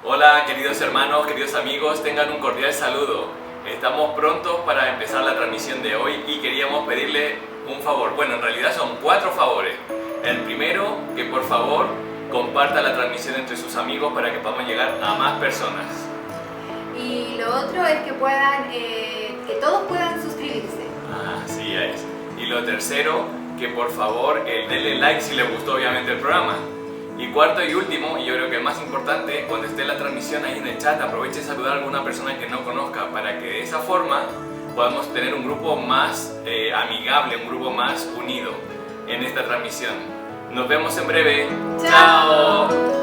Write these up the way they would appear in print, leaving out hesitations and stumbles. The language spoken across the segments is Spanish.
Hola queridos hermanos, queridos amigos, tengan un cordial saludo. Estamos prontos para empezar la transmisión de hoy y queríamos pedirle un favor. Bueno, en realidad son 4 favores. El primero, que por favor comparta la transmisión entre sus amigos para que podamos llegar a más personas. Y lo otro es que que todos puedan suscribirse. Así es. Y lo tercero, que por favor denle like si les gustó obviamente el programa. Y cuarto y último, y yo creo que el más importante, cuando esté la transmisión ahí en el chat, aproveche y saludar a alguna persona que no conozca para que de esa forma podamos tener un grupo más amigable, un grupo más unido en esta transmisión. Nos vemos en breve. ¡Chao! ¡Chao!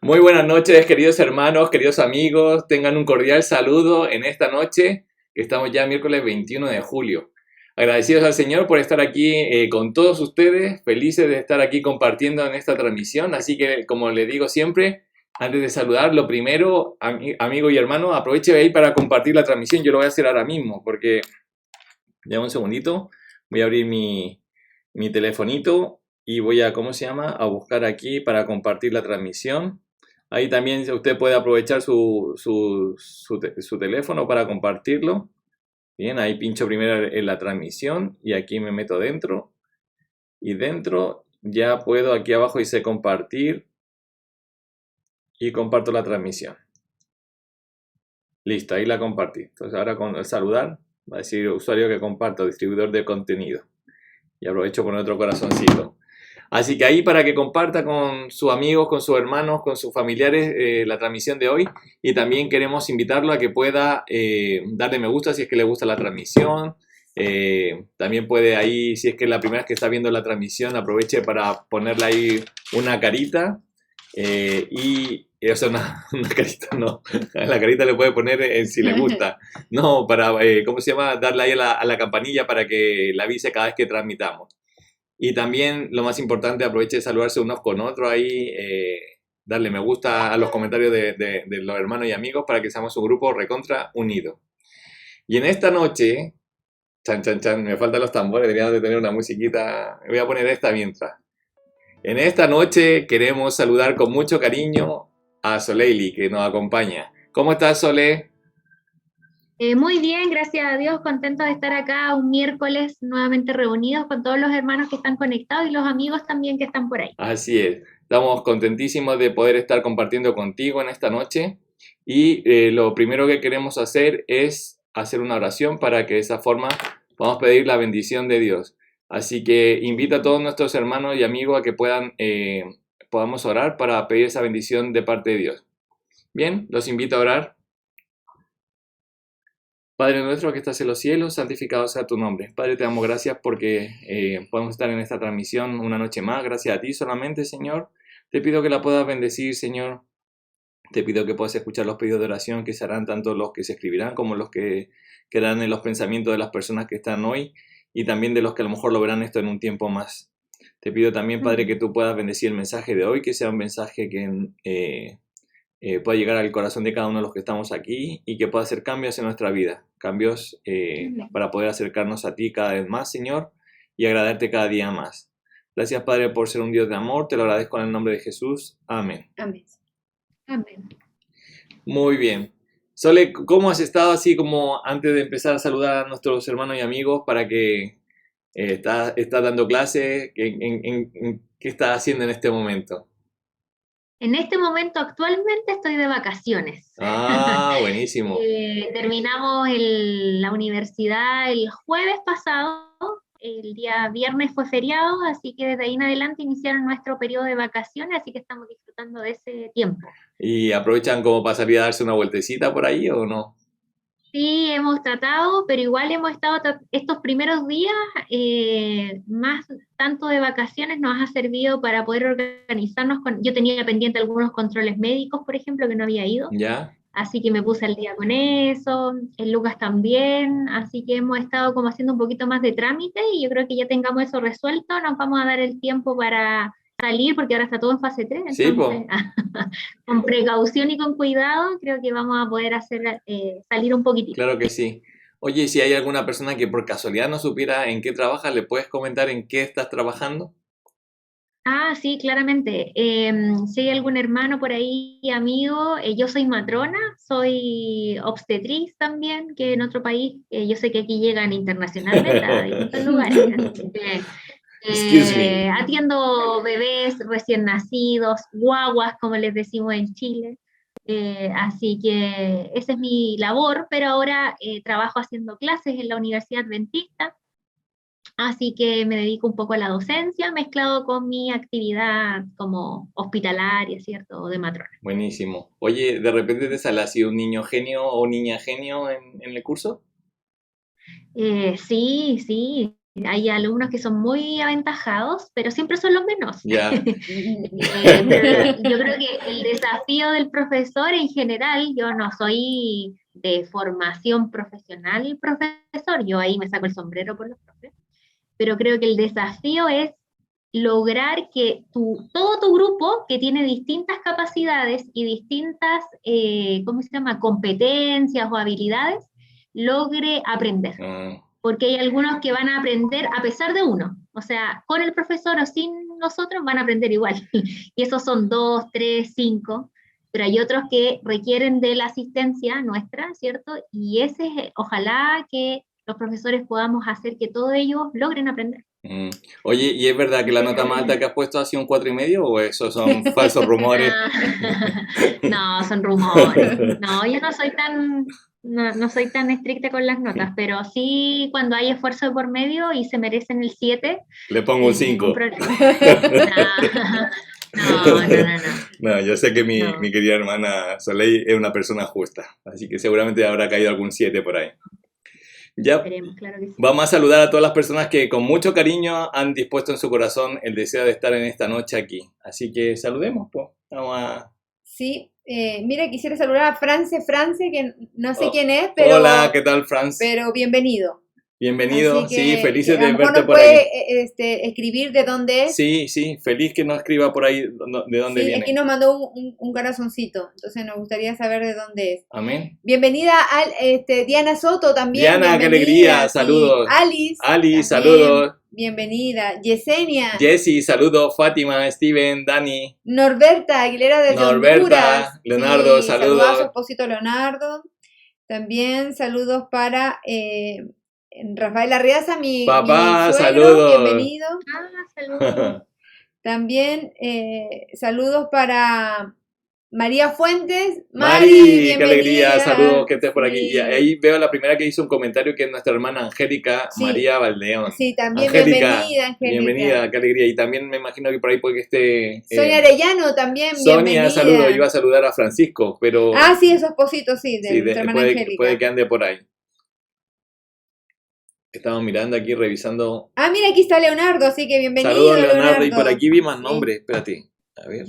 Muy buenas noches, queridos hermanos, queridos amigos. Tengan un cordial saludo en esta noche, que estamos ya miércoles 21 de julio. Agradecidos al Señor por estar aquí con todos ustedes, felices de estar aquí compartiendo en esta transmisión. Así que, como les digo siempre, antes de saludar, lo primero, amigo y hermano, aproveche ahí para compartir la transmisión. Yo lo voy a hacer ahora mismo, porque, ya un segundito, voy a abrir mi telefonito y voy a, ¿cómo se llama?, a buscar aquí para compartir la transmisión. Ahí también usted puede aprovechar su teléfono para compartirlo. Bien, ahí pincho primero en la transmisión y aquí me meto dentro. Y dentro ya puedo, aquí abajo dice compartir y comparto la transmisión. Listo, ahí la compartí. Entonces ahora con el saludar va a decir usuario que comparto, distribuidor de contenido. Y aprovecho con otro corazoncito. Así que ahí para que comparta con sus amigos, con sus hermanos, con sus familiares la transmisión de hoy. Y también queremos invitarlo a que pueda darle me gusta si es que le gusta la transmisión. También puede ahí, si es que es la primera vez que está viendo la transmisión, aproveche para ponerle ahí una carita. O sea, una carita no. La carita le puede poner en si le gusta. No, para, ¿cómo se llama? Darle ahí a la campanilla para que le avise cada vez que transmitamos. Y también, lo más importante, aproveche de saludarse unos con otros ahí, darle me gusta a los comentarios de los hermanos y amigos para que seamos un grupo recontra unido. Y en esta noche, chan, chan, chan, me faltan los tambores, deberíamos de tener una musiquita, voy a poner esta mientras. En esta noche queremos saludar con mucho cariño a Soleili, que nos acompaña. ¿Cómo estás, Sole? Muy bien, gracias a Dios, contentos de estar acá un miércoles nuevamente reunidos con todos los hermanos que están conectados y los amigos también que están por ahí. Así es. Estamos contentísimos de poder estar compartiendo contigo en esta noche y lo primero que queremos hacer es hacer una oración para que de esa forma podamos pedir la bendición de Dios. Así que invita a todos nuestros hermanos y amigos a que podamos orar para pedir esa bendición de parte de Dios. Bien, los invito a orar. Padre nuestro que estás en los cielos, santificado sea tu nombre. Padre, te damos gracias porque podemos estar en esta transmisión una noche más. Gracias a ti solamente, Señor. Te pido que la puedas bendecir, Señor. Te pido que puedas escuchar los pedidos de oración que se harán, tanto los que se escribirán como los que quedarán en los pensamientos de las personas que están hoy y también de los que a lo mejor lo verán esto en un tiempo más. Te pido también, Padre, que tú puedas bendecir el mensaje de hoy, que sea un mensaje que pueda llegar al corazón de cada uno de los que estamos aquí y que pueda hacer cambios en nuestra vida, cambios para poder acercarnos a ti cada vez más, Señor, y agradarte cada día más. Gracias, Padre, por ser un Dios de amor, te lo agradezco en el nombre de Jesús. Amén. Amén. Amén. Muy bien. Sole, ¿cómo has estado así como antes de empezar a saludar a nuestros hermanos y amigos para que estás dando clases? ¿Qué estás haciendo en este momento? En este momento actualmente estoy de vacaciones. Ah, buenísimo. Terminamos la universidad el jueves pasado, el día viernes fue feriado, así que desde ahí en adelante iniciaron nuestro periodo de vacaciones, así que estamos disfrutando de ese tiempo. ¿Y aprovechan como para salir a darse una vueltecita por ahí o no? Sí, hemos tratado, pero igual hemos estado estos primeros días, más tanto de vacaciones, nos ha servido para poder organizarnos yo tenía pendiente algunos controles médicos, por ejemplo, que no había ido. ¿Ya? Así que me puse al día con eso, el Lucas también, así que hemos estado como haciendo un poquito más de trámite y yo creo que ya tengamos eso resuelto, nos vamos a dar el tiempo para salir porque ahora está todo en fase 3, Sí, entonces con precaución y con cuidado creo que vamos a poder hacer salir un poquitito. Claro que sí. Oye, si hay alguna persona que por casualidad no supiera en qué trabajas, ¿le puedes comentar en qué estás trabajando? Ah, sí, claramente. Si hay algún hermano por ahí, amigo, yo soy matrona, soy obstetriz también, que en otro país, yo sé que aquí llegan internacionalmente a distintos lugares. Así que, Excuse me. atiendo bebés recién nacidos, guaguas, como les decimos en Chile. Así que esa es mi labor, pero ahora trabajo haciendo clases en la Universidad Adventista. Así que me dedico un poco a la docencia, mezclado con mi actividad como hospitalaria, ¿cierto? O de matrona. Buenísimo. Oye, ¿de repente te sale así un niño genio o niña genio en el curso? Sí, sí. Hay alumnos que son muy aventajados, pero siempre son los menos. Ya. Pero yo creo que el desafío del profesor en general, yo no soy de formación profesional profesor, yo ahí me saco el sombrero por los profes, pero creo que el desafío es lograr que todo tu grupo, que tiene distintas capacidades y distintas, ¿cómo se llama?, competencias o habilidades, logre aprender. Porque hay algunos que van a aprender a pesar de uno. O sea, con el profesor o sin nosotros van a aprender igual. Y esos son 2, 3, 5. Pero hay otros que requieren de la asistencia nuestra, ¿cierto? Y ojalá que los profesores podamos hacer que todos ellos logren aprender. Oye, ¿y es verdad que la nota más alta que has puesto ha sido un 4,5 o esos son falsos rumores? No, son rumores. No, yo no soy tan estricta con las notas, pero sí cuando hay esfuerzo de por medio y se merecen el 7. Le pongo un 5. No. No, yo sé que mi No. querida hermana Soleil es una persona justa, así que seguramente habrá caído algún 7 por ahí. Ya, Esperemos, claro que sí. vamos a saludar a todas las personas que con mucho cariño han dispuesto en su corazón el deseo de estar en esta noche aquí. Así que saludemos, pues. Vamos a... Sí, mira, quisiera saludar a France, que no sé quién es, pero... Hola, ¿qué tal, France? Pero bienvenido. Bienvenido, sí, felices de a lo mejor verte nos por puede ahí. escribir de dónde es. Sí, feliz que nos escriba por ahí de dónde Sí, viene. aquí nos mandó un corazoncito, entonces nos gustaría saber de dónde es. Amén. Bienvenida a Diana Soto también. Diana, qué alegría, saludos. Alice, también, saludos. Bienvenida. Yesenia. Jessy, saludos. Fátima, Steven, Dani. Norberta Aguilera desde Honduras. Leonardo, sí, saludos. Saludos a su esposito Leonardo. También saludos para Rafael Arriaza, mi Papá, suegro, saludos. bienvenido. Saludos. También saludos para María Fuentes. Mari, qué alegría, saludos que estés por aquí. Sí. Y ahí veo la primera que hizo un comentario, que es nuestra hermana Angélica Sí. María Valdeón. Sí, también Angélica, bienvenida, Angélica. bienvenida, qué alegría. Y también me imagino que por ahí puede que esté... Sonia Arellano también, Sonia, bienvenida. saludos, iba a saludar a Francisco, pero... Ah, sí, su esposito, sí, de sí, nuestra hermana Angélica. puede que ande por ahí. Estamos mirando aquí, revisando. Ah, mira, aquí está Leonardo, así que bienvenido, Saludos, Leonardo. Y por aquí vi más nombres, Sí. espérate, a ver.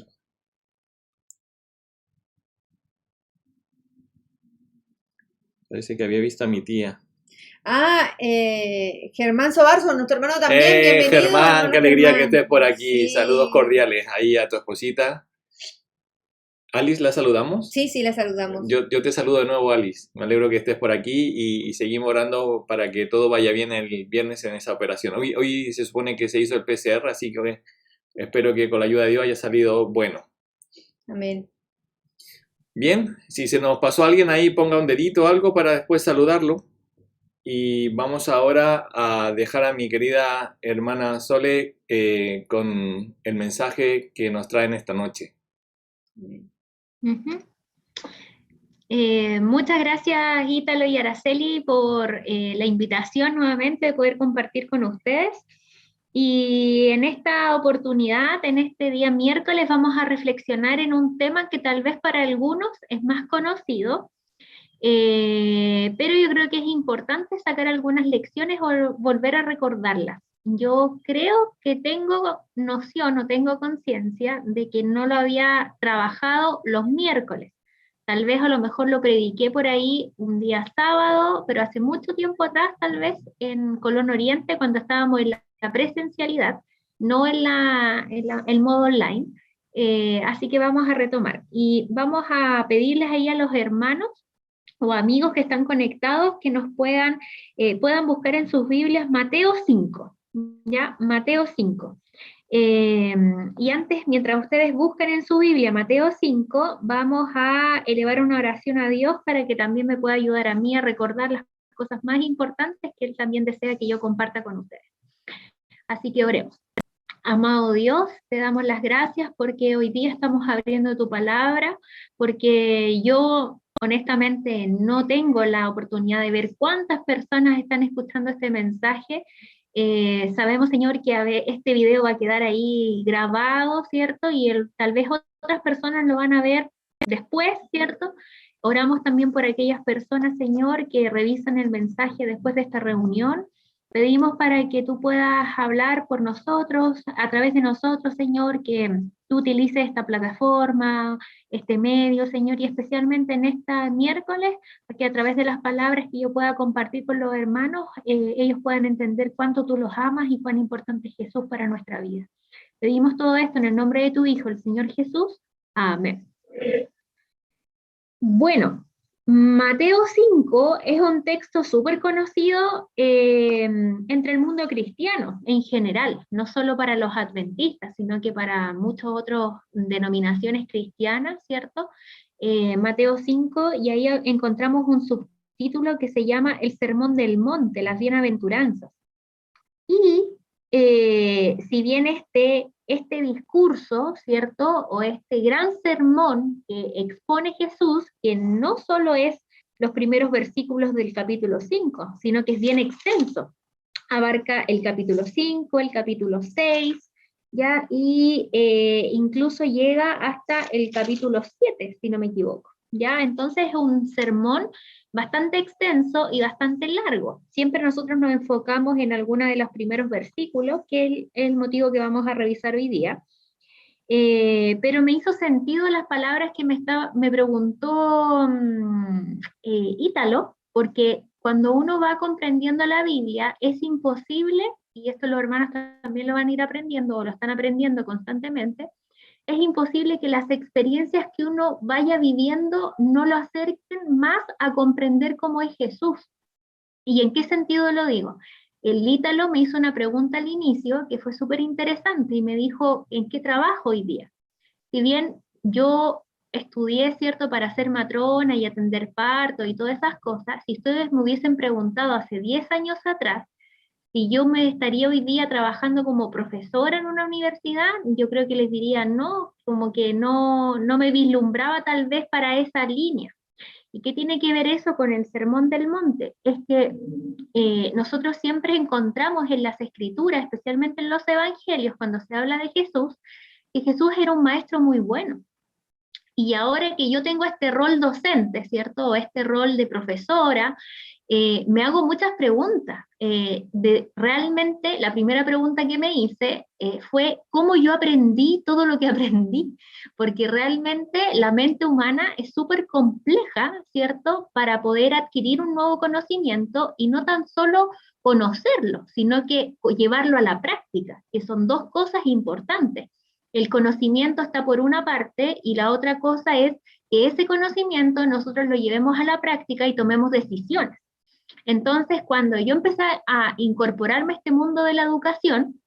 Parece que había visto a mi tía. Ah, Germán Sobarzo, nuestro hermano también, bienvenido. Germán, hermano qué alegría Germán. que estés por aquí. Sí. Saludos cordiales ahí a tu esposita. Alice, ¿la saludamos? Sí, la saludamos. Yo te saludo de nuevo, Alice. Me alegro que estés por aquí y seguimos orando para que todo vaya bien el viernes en esa operación. Hoy se supone que se hizo el PCR, así que espero que con la ayuda de Dios haya salido bueno. Amén. Bien, si se nos pasó alguien ahí, ponga un dedito o algo para después saludarlo. Y vamos ahora a dejar a mi querida hermana Sole con el mensaje que nos traen esta noche. Muchas gracias, Ítalo y Araceli, por la invitación nuevamente de poder compartir con ustedes. Y en esta oportunidad, en este día miércoles, vamos a reflexionar en un tema que tal vez para algunos es más conocido, pero yo creo que es importante sacar algunas lecciones o volver a recordarlas. Yo creo que tengo noción o tengo conciencia de que no lo había trabajado los miércoles. Tal vez a lo mejor lo prediqué por ahí un día sábado, pero hace mucho tiempo atrás, tal vez en Colón Oriente, cuando estábamos en la presencialidad, no en el modo online. Así que vamos a retomar. Y vamos a pedirles ahí a los hermanos o amigos que están conectados que nos puedan buscar en sus Biblias Mateo 5. ¿Ya? Mateo 5. Y antes, mientras ustedes buscan en su Biblia Mateo 5, vamos a elevar una oración a Dios para que también me pueda ayudar a mí a recordar las cosas más importantes que Él también desea que yo comparta con ustedes. Así que oremos. Amado Dios, te damos las gracias porque hoy día estamos abriendo tu palabra, porque yo honestamente no tengo la oportunidad de ver cuántas personas están escuchando este mensaje. Sabemos, Señor, que este video va a quedar ahí grabado, ¿cierto? Y tal vez otras personas lo van a ver después, ¿cierto? Oramos también por aquellas personas, Señor, que revisan el mensaje después de esta reunión. Pedimos para que tú puedas hablar por nosotros, a través de nosotros, Señor, que tú utilices esta plataforma, este medio, Señor, y especialmente en esta miércoles, para que a través de las palabras que yo pueda compartir con los hermanos, ellos puedan entender cuánto tú los amas y cuán importante es Jesús para nuestra vida. Pedimos todo esto en el nombre de tu Hijo, el Señor Jesús. Amén. Bueno, Mateo 5 es un texto súper conocido entre el mundo cristiano en general, no solo para los adventistas, sino que para muchas otras denominaciones cristianas, ¿cierto? Mateo 5, y ahí encontramos un subtítulo que se llama El Sermón del Monte, las Bienaventuranzas. Y si bien este discurso, ¿cierto? O este gran sermón que expone Jesús, que no solo es los primeros versículos del capítulo 5, sino que es bien extenso. Abarca el capítulo 5, el capítulo 6, ¿ya? Y incluso llega hasta el capítulo 7, si no me equivoco, ¿ya? Entonces es un sermón bastante extenso y bastante largo. Siempre nosotros nos enfocamos en alguno de los primeros versículos, que es el motivo que vamos a revisar hoy día. Pero me hizo sentido las palabras que me preguntó Ítalo, porque cuando uno va comprendiendo la Biblia, es imposible, y esto los hermanos también lo van a ir aprendiendo, o lo están aprendiendo constantemente, es imposible que las experiencias que uno vaya viviendo no lo acerquen más a comprender cómo es Jesús. ¿Y en qué sentido lo digo? El Ítalo me hizo una pregunta al inicio que fue súper interesante y me dijo, ¿en qué trabajo hoy día? Si bien yo estudié, ¿cierto?, para ser matrona y atender parto y todas esas cosas, si ustedes me hubiesen preguntado hace 10 años atrás si yo me estaría hoy día trabajando como profesora en una universidad, yo creo que les diría no, como que no me vislumbraba tal vez para esa línea. ¿Y qué tiene que ver eso con el Sermón del Monte? Es que nosotros siempre encontramos en las escrituras, especialmente en los evangelios, cuando se habla de Jesús, que Jesús era un maestro muy bueno. Y ahora que yo tengo este rol docente, ¿cierto? O este rol de profesora, me hago muchas preguntas. Realmente, la primera pregunta que me hice fue cómo yo aprendí todo lo que aprendí, porque realmente la mente humana es súper compleja, ¿cierto? Para poder adquirir un nuevo conocimiento y no tan solo conocerlo, sino que llevarlo a la práctica, que son dos cosas importantes. El conocimiento está por una parte y la otra cosa es que ese conocimiento nosotros lo llevemos a la práctica y tomemos decisiones. Entonces, cuando yo empecé a incorporarme a este mundo de la educación,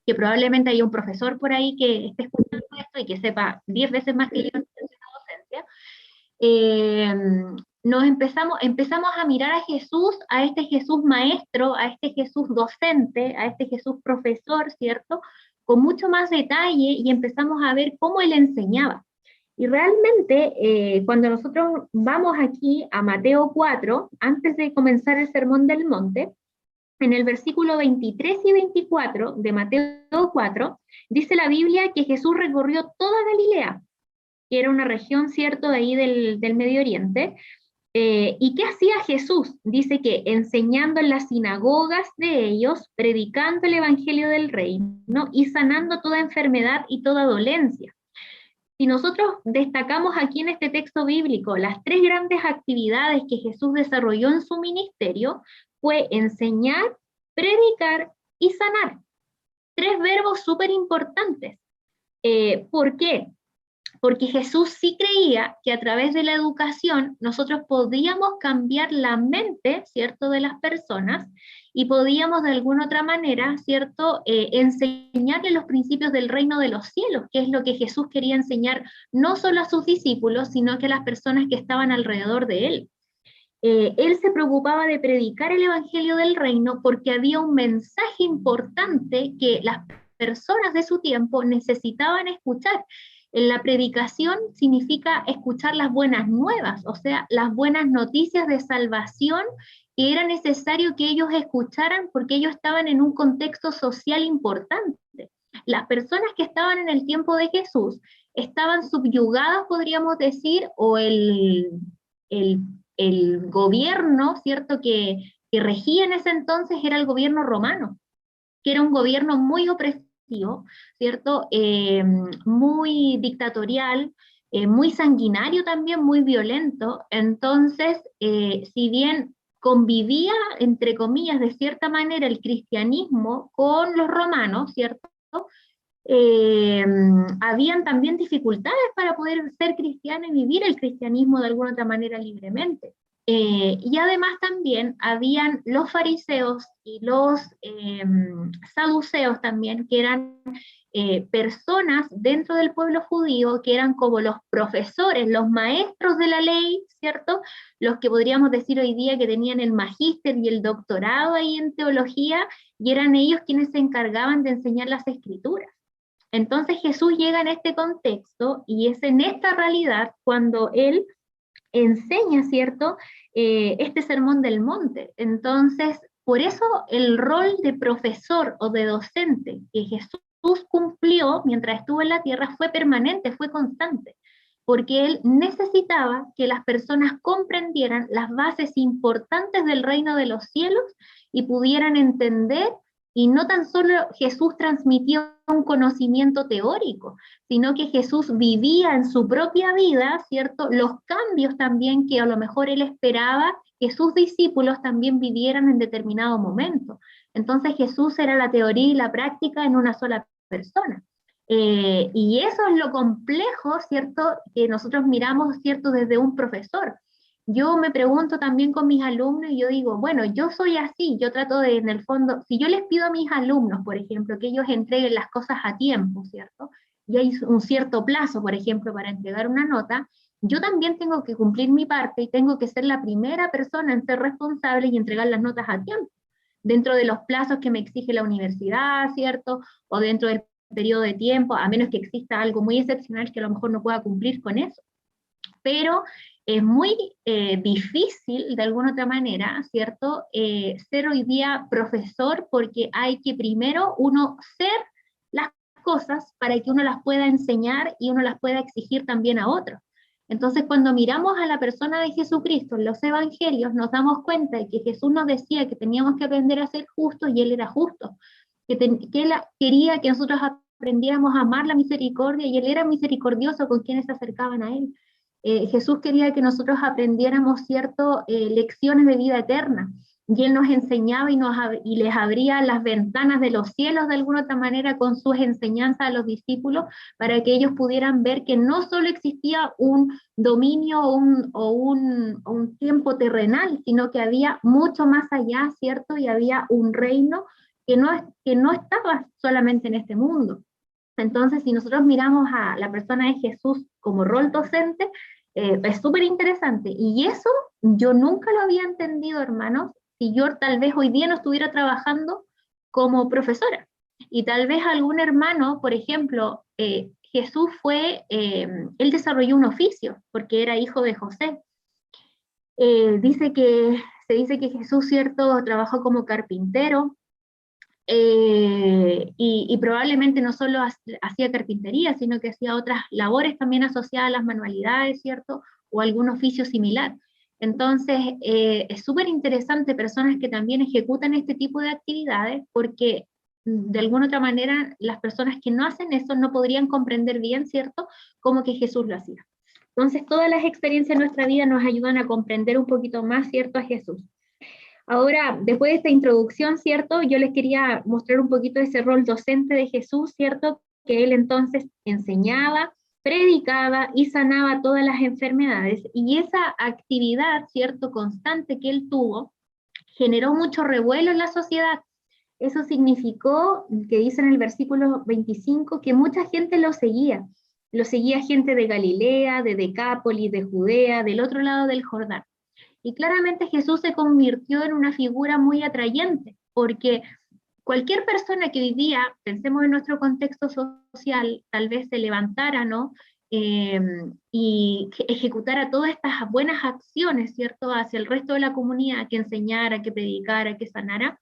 que probablemente hay un profesor por ahí que esté escuchando esto y que sepa 10 veces más que yo en la docencia, empezamos a mirar a Jesús, a este Jesús maestro, a este Jesús docente, a este Jesús profesor, ¿cierto?, con mucho más detalle y empezamos a ver cómo él enseñaba. Y realmente, cuando nosotros vamos aquí a Mateo 4, antes de comenzar el Sermón del Monte, en el versículo 23 y 24 de Mateo 4, dice la Biblia que Jesús recorrió toda Galilea, que era una región, ¿cierto?, de ahí del Medio Oriente. ¿Y qué hacía Jesús? Dice que enseñando en las sinagogas de ellos, predicando el evangelio del reino y sanando toda enfermedad y toda dolencia. Si nosotros destacamos aquí en este texto bíblico las tres grandes actividades que Jesús desarrolló en su ministerio, fue enseñar, predicar y sanar. Tres verbos súper importantes. ¿Por qué? Porque Jesús sí creía que a través de la educación nosotros podíamos cambiar la mente, ¿cierto?, de las personas y podíamos de alguna otra manera, ¿cierto?, enseñarles los principios del reino de los cielos, que es lo que Jesús quería enseñar no solo a sus discípulos, sino que a las personas que estaban alrededor de él. Él se preocupaba de predicar el evangelio del reino porque había un mensaje importante que las personas de su tiempo necesitaban escuchar. La predicación significa escuchar las buenas nuevas, o sea, las buenas noticias de salvación que era necesario que ellos escucharan porque ellos estaban en un contexto social importante. Las personas que estaban en el tiempo de Jesús estaban subyugadas, podríamos decir, o el gobierno, ¿cierto?, que regía en ese entonces era el gobierno romano, que era un gobierno muy opresivo, ¿cierto?, muy dictatorial, muy sanguinario también, muy violento. Entonces, si bien convivía, entre comillas, de cierta manera el cristianismo con los romanos, ¿cierto?, habían también dificultades para poder ser cristiano y vivir el cristianismo de alguna otra manera libremente. Y además también habían los fariseos y los saduceos también, que eran personas dentro del pueblo judío que eran como los profesores, los maestros de la ley, ¿cierto? Los que podríamos decir hoy día que tenían el magíster y el doctorado ahí en teología, y eran ellos quienes se encargaban de enseñar las escrituras. Entonces Jesús llega en este contexto y es en esta realidad cuando él enseña, ¿cierto?, este sermón del monte. Entonces, por eso el rol de profesor o de docente que Jesús cumplió mientras estuvo en la tierra fue permanente, fue constante, porque él necesitaba que las personas comprendieran las bases importantes del reino de los cielos y pudieran entender. Y no tan solo Jesús transmitió un conocimiento teórico, sino que Jesús vivía en su propia vida, ¿cierto?, los cambios también que a lo mejor él esperaba que sus discípulos también vivieran en determinado momento. Entonces Jesús era la teoría y la práctica en una sola persona. Y eso es lo complejo, ¿cierto?, que nosotros miramos, ¿cierto?, desde un profesor. Yo me pregunto también con mis alumnos y yo digo, bueno, yo soy así, yo trato de, en el fondo, si yo les pido a mis alumnos, por ejemplo, que ellos entreguen las cosas a tiempo, ¿cierto? y hay un cierto plazo, por ejemplo, para entregar una nota, yo también tengo que cumplir mi parte y tengo que ser la primera persona en ser responsable y entregar las notas a tiempo, dentro de los plazos que me exige la universidad, ¿cierto? O dentro del periodo de tiempo, a menos que exista algo muy excepcional que a lo mejor no pueda cumplir con eso. Pero es muy difícil, de alguna otra manera, ¿cierto? Ser hoy día profesor, porque hay que primero uno ser las cosas para que uno las pueda enseñar y uno las pueda exigir también a otros. Entonces, cuando miramos a la persona de Jesucristo en los evangelios, nos damos cuenta de que Jesús nos decía que teníamos que aprender a ser justos y Él era justo, que Él quería que nosotros aprendiéramos a amar la misericordia y Él era misericordioso con quienes se acercaban a Él. Jesús quería que nosotros aprendiéramos ciertas lecciones de vida eterna, y Él nos enseñaba y les abría las ventanas de los cielos de alguna otra manera con sus enseñanzas a los discípulos, para que ellos pudieran ver que no solo existía un dominio o un tiempo terrenal, sino que había mucho más allá, ¿cierto? Y había un reino que no estaba solamente en este mundo. Entonces, si nosotros miramos a la persona de Jesús como rol docente, es súper interesante. Y eso yo nunca lo había entendido, hermanos, si yo tal vez hoy día no estuviera trabajando como profesora. Y tal vez algún hermano, por ejemplo, Jesús él desarrolló un oficio, porque era hijo de José. Se dice que Jesús, cierto, trabajó como carpintero, y probablemente no solo hacía carpintería, sino que hacía otras labores también asociadas a las manualidades, ¿cierto? O algún oficio similar. Entonces, es súper interesante personas que también ejecutan este tipo de actividades, porque de alguna otra manera las personas que no hacen eso no podrían comprender bien, ¿cierto?, cómo que Jesús lo hacía. Entonces, todas las experiencias de nuestra vida nos ayudan a comprender un poquito más, ¿cierto?, a Jesús. Ahora, después de esta introducción, ¿cierto? Yo les quería mostrar un poquito ese rol docente de Jesús, ¿cierto? Que Él entonces enseñaba, predicaba y sanaba todas las enfermedades. Y esa actividad, ¿cierto?, constante que Él tuvo, generó mucho revuelo en la sociedad. Eso significó, que dice en el versículo 25, que mucha gente lo seguía. Lo seguía gente de Galilea, de Decápolis, de Judea, del otro lado del Jordán. Y claramente Jesús se convirtió en una figura muy atrayente, porque cualquier persona que hoy día, pensemos en nuestro contexto social, tal vez se levantara, ¿no? Y ejecutara todas estas buenas acciones, ¿cierto?, hacia el resto de la comunidad, que enseñara, que predicara, que sanara,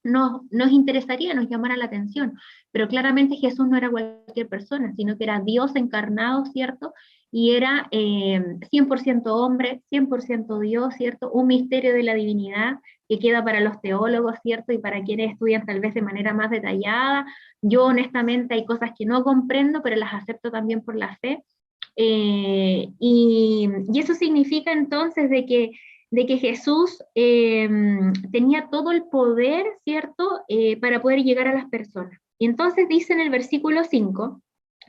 nos interesaría, nos llamara la atención. Pero claramente Jesús no era cualquier persona, sino que era Dios encarnado, ¿cierto? Y era 100% hombre, 100% Dios, ¿cierto? Un misterio de la divinidad que queda para los teólogos, ¿cierto? Y para quienes estudian tal vez de manera más detallada. Yo honestamente hay cosas que no comprendo, pero las acepto también por la fe. Y eso significa entonces de que Jesús tenía todo el poder, ¿cierto?, para poder llegar a las personas. Y entonces dice en el versículo 5,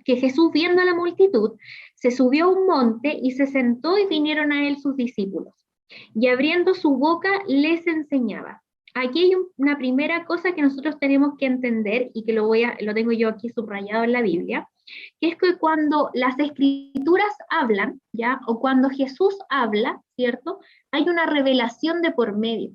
que Jesús, viendo a la multitud, se subió a un monte y se sentó, y vinieron a él sus discípulos. Y abriendo su boca les enseñaba. Aquí hay una primera cosa que nosotros tenemos que entender, y que lo tengo yo aquí subrayado en la Biblia, que es que cuando las escrituras hablan, ¿ya?, o cuando Jesús habla, ¿cierto?, hay una revelación de por medio.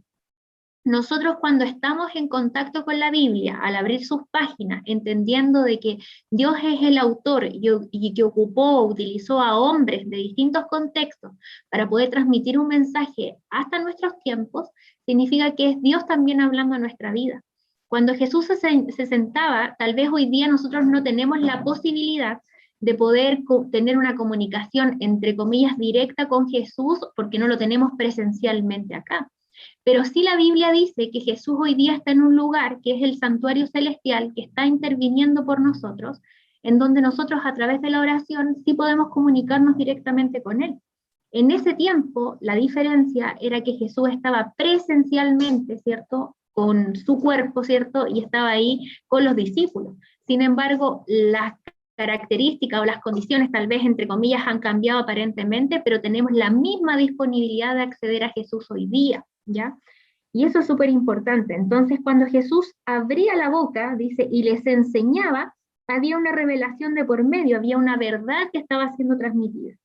Nosotros, cuando estamos en contacto con la Biblia, al abrir sus páginas, entendiendo de que Dios es el autor y que utilizó a hombres de distintos contextos para poder transmitir un mensaje hasta nuestros tiempos, significa que es Dios también hablando a nuestra vida. Cuando Jesús se sentaba, tal vez hoy día nosotros no tenemos la posibilidad de poder tener una comunicación, entre comillas, directa con Jesús, porque no lo tenemos presencialmente acá. Pero sí la Biblia dice que Jesús hoy día está en un lugar que es el santuario celestial, que está interviniendo por nosotros, en donde nosotros, a través de la oración, sí podemos comunicarnos directamente con Él. En ese tiempo, la diferencia era que Jesús estaba presencialmente, ¿cierto?, con su cuerpo, ¿cierto?, y estaba ahí con los discípulos. Sin embargo, las características o las condiciones, tal vez entre comillas, han cambiado aparentemente, pero tenemos la misma disponibilidad de acceder a Jesús hoy día, ¿ya? Y eso es súper importante. Entonces, cuando Jesús abría la boca, dice, y les enseñaba, había una revelación de por medio, había una verdad que estaba siendo transmitida.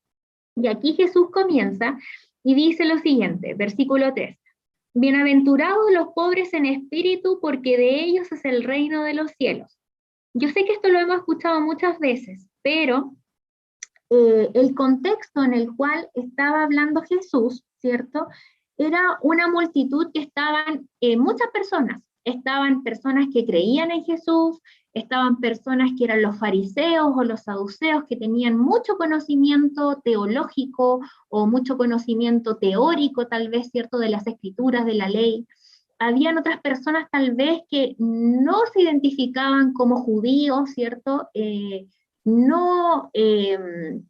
Y aquí Jesús comienza y dice lo siguiente, versículo 3. Bienaventurados los pobres en espíritu, porque de ellos es el reino de los cielos. Yo sé que esto lo hemos escuchado muchas veces, pero el contexto en el cual estaba hablando Jesús, ¿cierto? Era una multitud que estaban, muchas personas. Estaban personas que creían en Jesús, estaban personas que eran los fariseos o los saduceos, que tenían mucho conocimiento teológico o mucho conocimiento teórico, tal vez, ¿cierto?, de las escrituras, de la ley. Habían otras personas tal vez que no se identificaban como judíos, ¿cierto?, no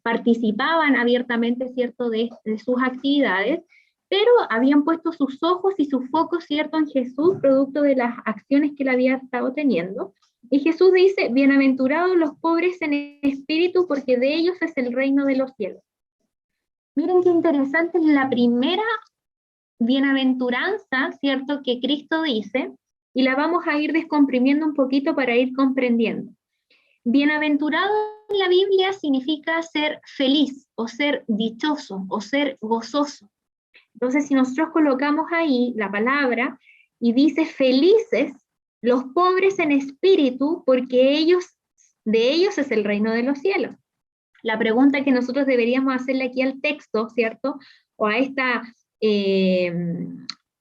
participaban abiertamente, ¿cierto?, de sus actividades, pero habían puesto sus ojos y sus focos, ¿cierto?, en Jesús, producto de las acciones que él había estado teniendo. Y Jesús dice, bienaventurados los pobres en espíritu, porque de ellos es el reino de los cielos. Miren qué interesante es la primera bienaventuranza, ¿cierto?, que Cristo dice, y la vamos a ir descomprimiendo un poquito para ir comprendiendo. Bienaventurado en la Biblia significa ser feliz, o ser dichoso, o ser gozoso. Entonces, si nosotros colocamos ahí la palabra, y dice felices los pobres en espíritu, porque de ellos es el reino de los cielos. La pregunta que nosotros deberíamos hacerle aquí al texto, ¿cierto?, o a esta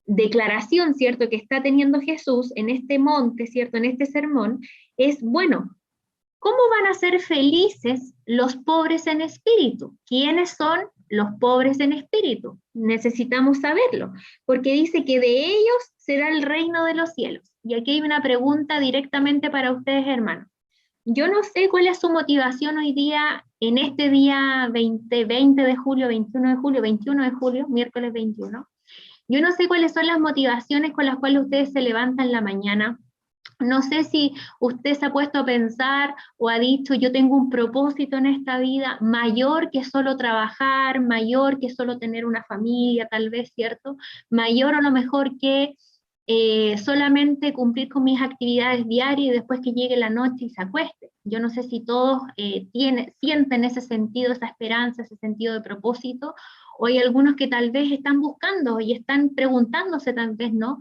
declaración, ¿cierto?, que está teniendo Jesús en este monte, ¿cierto?, en este sermón, es, bueno, ¿cómo van a ser felices los pobres en espíritu? ¿Quiénes son los pobres en espíritu? Necesitamos saberlo, porque dice que de ellos será el reino de los cielos. Y aquí hay una pregunta directamente para ustedes, hermanos. Yo no sé cuál es su motivación hoy día, en este día 20 de julio, 21 de julio, miércoles 21. Yo no sé cuáles son las motivaciones con las cuales ustedes se levantan en la mañana. No sé si usted se ha puesto a pensar o ha dicho, yo tengo un propósito en esta vida mayor que solo trabajar, mayor que solo tener una familia, tal vez, ¿cierto? Mayor a lo mejor que solamente cumplir con mis actividades diarias y después que llegue la noche y se acueste. Yo no sé si todos sienten ese sentido, esa esperanza, ese sentido de propósito, o hay algunos que tal vez están buscando y están preguntándose tal vez, ¿no?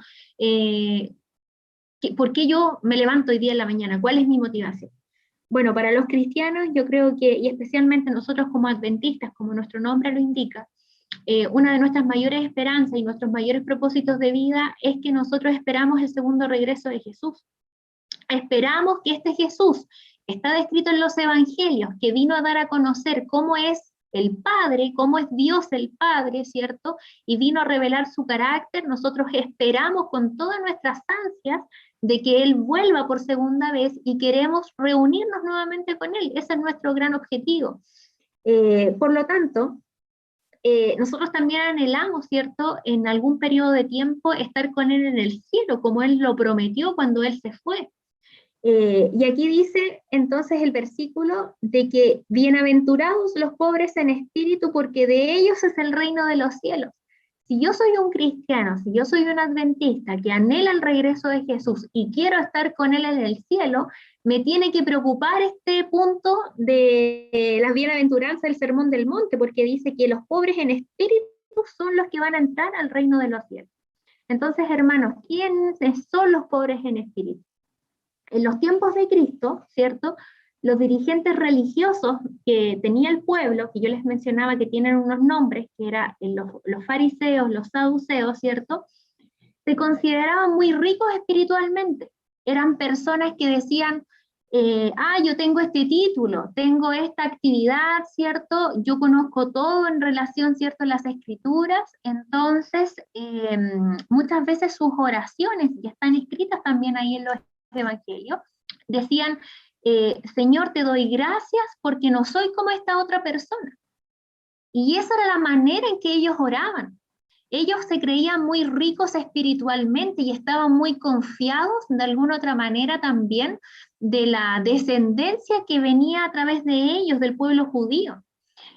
¿Por qué yo me levanto hoy día en la mañana? ¿Cuál es mi motivación? Bueno, para los cristianos yo creo que, y especialmente nosotros como adventistas, como nuestro nombre lo indica, una de nuestras mayores esperanzas y nuestros mayores propósitos de vida es que nosotros esperamos el segundo regreso de Jesús. Esperamos que este Jesús, que está descrito en los evangelios, que vino a dar a conocer cómo es el Padre, cómo es Dios el Padre, ¿cierto? Y vino a revelar su carácter, nosotros esperamos con todas nuestras ansias de que Él vuelva por segunda vez y queremos reunirnos nuevamente con Él. Ese es nuestro gran objetivo. Por lo tanto, nosotros también anhelamos, ¿cierto?, en algún periodo de tiempo estar con Él en el cielo, como Él lo prometió cuando Él se fue. Y aquí dice entonces el versículo de que bienaventurados los pobres en espíritu, porque de ellos es el reino de los cielos. Si yo soy un cristiano, si yo soy un adventista que anhela el regreso de Jesús y quiero estar con Él en el cielo, me tiene que preocupar este punto de las bienaventuranzas del Sermón del Monte, porque dice que los pobres en espíritu son los que van a entrar al reino de los cielos. Entonces, hermanos, ¿quiénes son los pobres en espíritu? En los tiempos de Cristo, ¿cierto?, los dirigentes religiosos que tenía el pueblo, que yo les mencionaba que tienen unos nombres, que eran los fariseos, los saduceos, ¿cierto?, se consideraban muy ricos espiritualmente. Eran personas que decían, yo tengo este título, tengo esta actividad, ¿cierto?, yo conozco todo en relación, ¿cierto?, a las escrituras. Entonces, muchas veces sus oraciones, que están escritas también ahí en los evangelios, decían, Señor, te doy gracias porque no soy como esta otra persona. Y esa era la manera en que ellos oraban. Ellos se creían muy ricos espiritualmente y estaban muy confiados de alguna otra manera también de la descendencia que venía a través de ellos, del pueblo judío.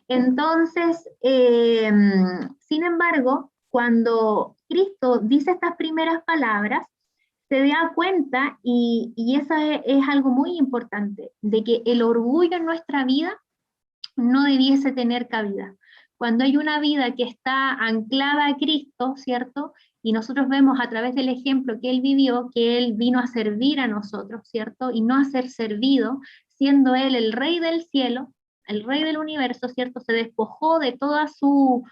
Entonces, sin embargo, cuando Cristo dice estas primeras palabras, se da cuenta, y eso es algo muy importante, de que el orgullo en nuestra vida no debiese tener cabida. Cuando hay una vida que está anclada a Cristo, ¿cierto? Y nosotros vemos a través del ejemplo que Él vivió, que Él vino a servir a nosotros, ¿cierto? Y no a ser servido, siendo Él el Rey del cielo, el Rey del universo, ¿cierto? Se despojó de toda su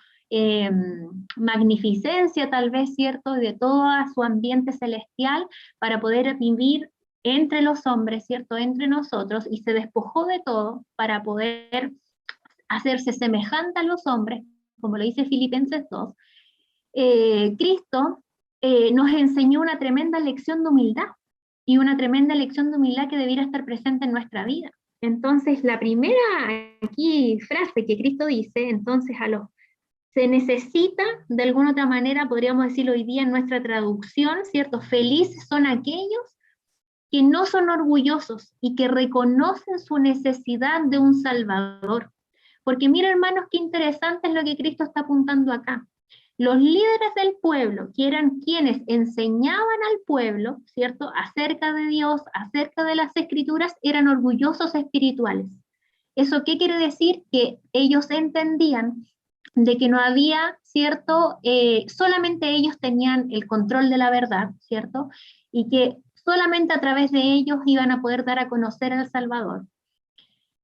magnificencia, tal vez, ¿cierto? De todo su ambiente celestial para poder vivir entre los hombres, ¿cierto? Entre nosotros, y se despojó de todo para poder hacerse semejante a los hombres, como lo dice Filipenses 2, Cristo nos enseñó una tremenda lección de humildad, y una tremenda lección de humildad que debiera estar presente en nuestra vida. Entonces, la primera aquí frase que Cristo dice, entonces se necesita, de alguna otra manera, podríamos decirlo hoy día en nuestra traducción, ¿cierto? Felices son aquellos que no son orgullosos y que reconocen su necesidad de un Salvador. Porque mira, hermanos, qué interesante es lo que Cristo está apuntando acá. Los líderes del pueblo, que eran quienes enseñaban al pueblo, ¿cierto?, acerca de Dios, acerca de las Escrituras, eran orgullosos espirituales. ¿Eso qué quiere decir? Que ellos entendían de que no había, ¿cierto?, solamente ellos tenían el control de la verdad, ¿cierto?, y que solamente a través de ellos iban a poder dar a conocer al Salvador.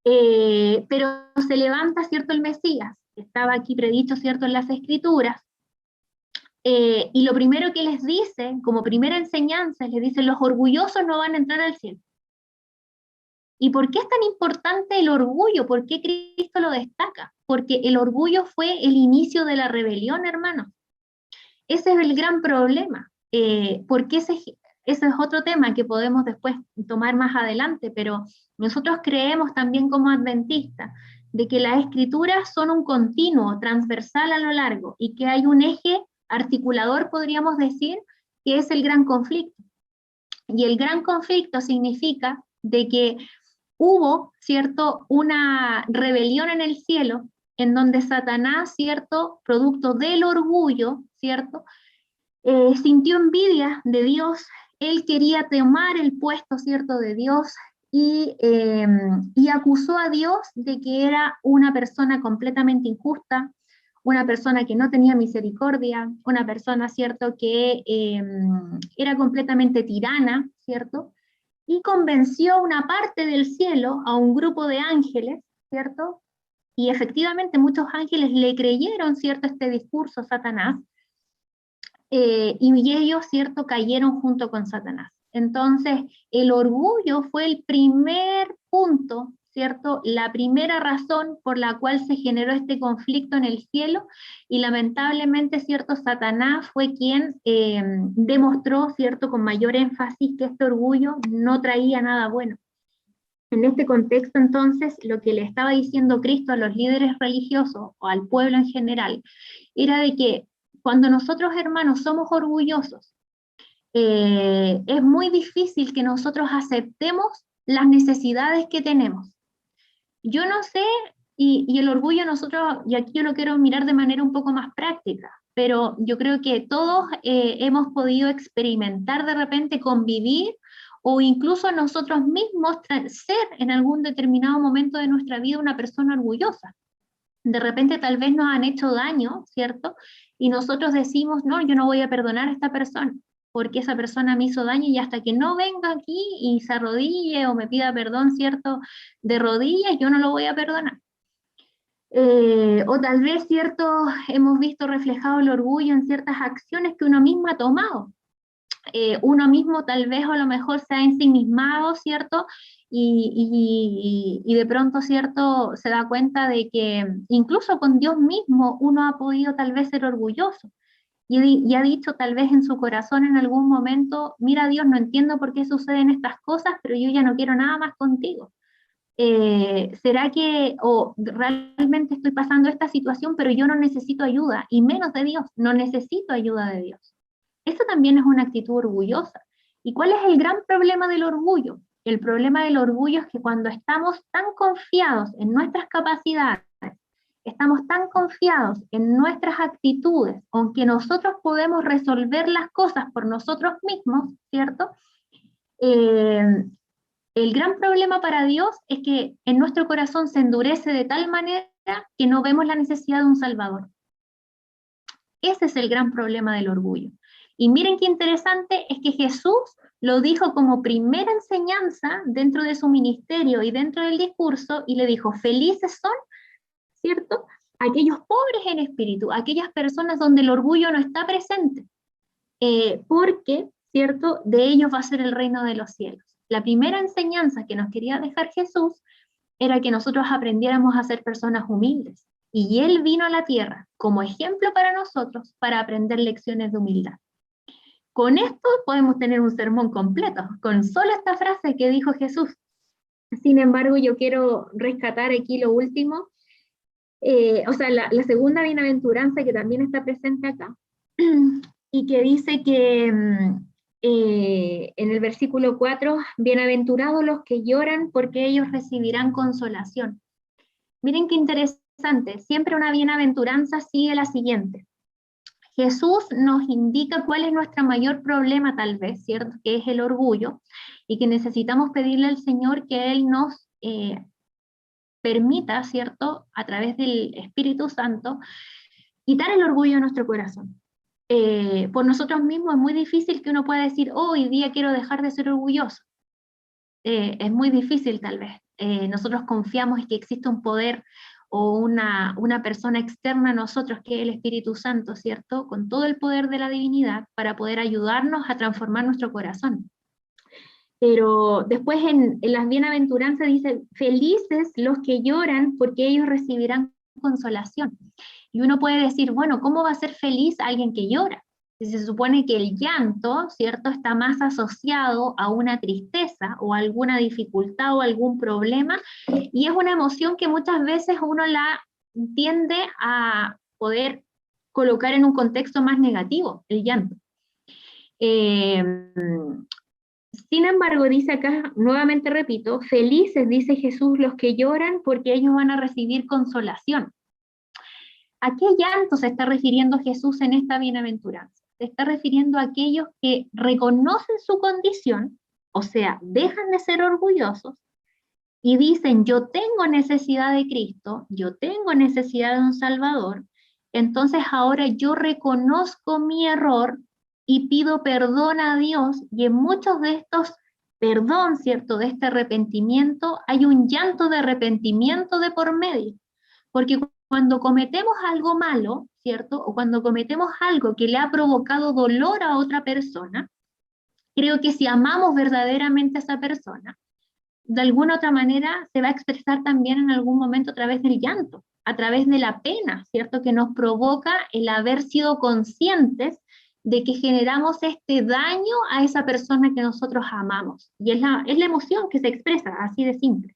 Pero se levanta, ¿cierto?, el Mesías, que estaba aquí predicho, ¿cierto?, en las Escrituras, y lo primero que les dice, como primera enseñanza, les dice, los orgullosos no van a entrar al cielo. ¿Y por qué es tan importante el orgullo? ¿Por qué Cristo lo destaca? Porque el orgullo fue el inicio de la rebelión, hermanos. Ese es el gran problema, porque ese es otro tema que podemos después tomar más adelante, pero nosotros creemos también como adventistas de que las escrituras son un continuo, transversal a lo largo, y que hay un eje articulador, podríamos decir, que es el gran conflicto. Y el gran conflicto significa de que hubo, ¿cierto?, una rebelión en el cielo, en donde Satanás, ¿cierto?, producto del orgullo, ¿cierto?, sintió envidia de Dios. Él quería tomar el puesto, ¿cierto?, de Dios, y acusó a Dios de que era una persona completamente injusta, una persona que no tenía misericordia, una persona, ¿cierto?, que era completamente tirana, ¿cierto?, y convenció a una parte del cielo, a un grupo de ángeles, ¿cierto?, y efectivamente muchos ángeles le creyeron, ¿cierto?, este discurso a Satanás, y ellos, ¿cierto?, cayeron junto con Satanás. Entonces, el orgullo fue el primer punto, ¿cierto?, la primera razón por la cual se generó este conflicto en el cielo, y lamentablemente, ¿cierto?, Satanás fue quien demostró, ¿cierto?, con mayor énfasis que este orgullo no traía nada bueno. En este contexto, entonces, lo que le estaba diciendo Cristo a los líderes religiosos o al pueblo en general, era de que cuando nosotros, hermanos, somos orgullosos, es muy difícil que nosotros aceptemos las necesidades que tenemos. Yo no sé, y el orgullo nosotros, y aquí yo lo quiero mirar de manera un poco más práctica, pero yo creo que todos hemos podido experimentar de repente, convivir, o incluso nosotros mismos ser en algún determinado momento de nuestra vida una persona orgullosa. De repente tal vez nos han hecho daño, ¿cierto?, y nosotros decimos, no, yo no voy a perdonar a esta persona, porque esa persona me hizo daño, y hasta que no venga aquí y se arrodille o me pida perdón, ¿cierto?, de rodillas, yo no lo voy a perdonar. O tal vez, ¿cierto?, hemos visto reflejado el orgullo en ciertas acciones que uno mismo ha tomado. Uno mismo tal vez o a lo mejor se ha ensimismado, ¿cierto?, y de pronto, ¿cierto?, se da cuenta de que incluso con Dios mismo uno ha podido tal vez ser orgulloso, y ha dicho tal vez en su corazón en algún momento, mira Dios, no entiendo por qué suceden estas cosas, pero yo ya no quiero nada más contigo. ¿Será que realmente estoy pasando esta situación, pero yo no necesito ayuda, y menos de Dios, no necesito ayuda de Dios? Eso también es una actitud orgullosa. ¿Y cuál es el gran problema del orgullo? El problema del orgullo es que cuando estamos tan confiados en nuestras capacidades, estamos tan confiados en nuestras actitudes, con que nosotros podemos resolver las cosas por nosotros mismos, ¿cierto? El gran problema para Dios es que en nuestro corazón se endurece de tal manera que no vemos la necesidad de un Salvador. Ese es el gran problema del orgullo. Y miren qué interesante es que Jesús lo dijo como primera enseñanza dentro de su ministerio y dentro del discurso, y le dijo, felices son, ¿cierto?, aquellos pobres en espíritu, aquellas personas donde el orgullo no está presente, porque, ¿cierto?, de ellos va a ser el reino de los cielos. La primera enseñanza que nos quería dejar Jesús era que nosotros aprendiéramos a ser personas humildes, y Él vino a la tierra como ejemplo para nosotros para aprender lecciones de humildad. Con esto podemos tener un sermón completo, con solo esta frase que dijo Jesús. Sin embargo, yo quiero rescatar aquí lo último, la segunda bienaventuranza que también está presente acá, y que dice que en el versículo 4, bienaventurados los que lloran porque ellos recibirán consolación. Miren qué interesante, siempre una bienaventuranza sigue la siguiente. Jesús nos indica cuál es nuestro mayor problema tal vez, ¿cierto? Que es el orgullo, y que necesitamos pedirle al Señor que Él nos permita, ¿cierto?, a través del Espíritu Santo, quitar el orgullo de nuestro corazón. Por nosotros mismos es muy difícil que uno pueda decir, oh, hoy día quiero dejar de ser orgulloso. Es muy difícil tal vez. Nosotros confiamos en que existe un poder o una persona externa a nosotros, que es el Espíritu Santo, ¿cierto?, con todo el poder de la divinidad para poder ayudarnos a transformar nuestro corazón. Pero después en las bienaventuranzas dice, felices los que lloran porque ellos recibirán consolación. Y uno puede decir, bueno, ¿cómo va a ser feliz alguien que llora? Si se supone que el llanto, ¿cierto?, está más asociado a una tristeza o alguna dificultad o algún problema, y es una emoción que muchas veces uno la tiende a poder colocar en un contexto más negativo, el llanto. Sin embargo, dice acá, nuevamente repito, felices, dice Jesús, los que lloran porque ellos van a recibir consolación. ¿A qué llanto se está refiriendo Jesús en esta bienaventuranza? Se está refiriendo a aquellos que reconocen su condición, o sea, dejan de ser orgullosos y dicen, yo tengo necesidad de Cristo, yo tengo necesidad de un Salvador, entonces ahora yo reconozco mi error y pido perdón a Dios, y en muchos de estos perdón, ¿cierto?, de este arrepentimiento, hay un llanto de arrepentimiento de por medio, porque cuando cometemos algo malo, ¿cierto?, o cuando cometemos algo que le ha provocado dolor a otra persona, creo que si amamos verdaderamente a esa persona, de alguna otra manera se va a expresar también en algún momento a través del llanto, a través de la pena, ¿cierto?, que nos provoca el haber sido conscientes de que generamos este daño a esa persona que nosotros amamos. Y es la emoción que se expresa, así de simple.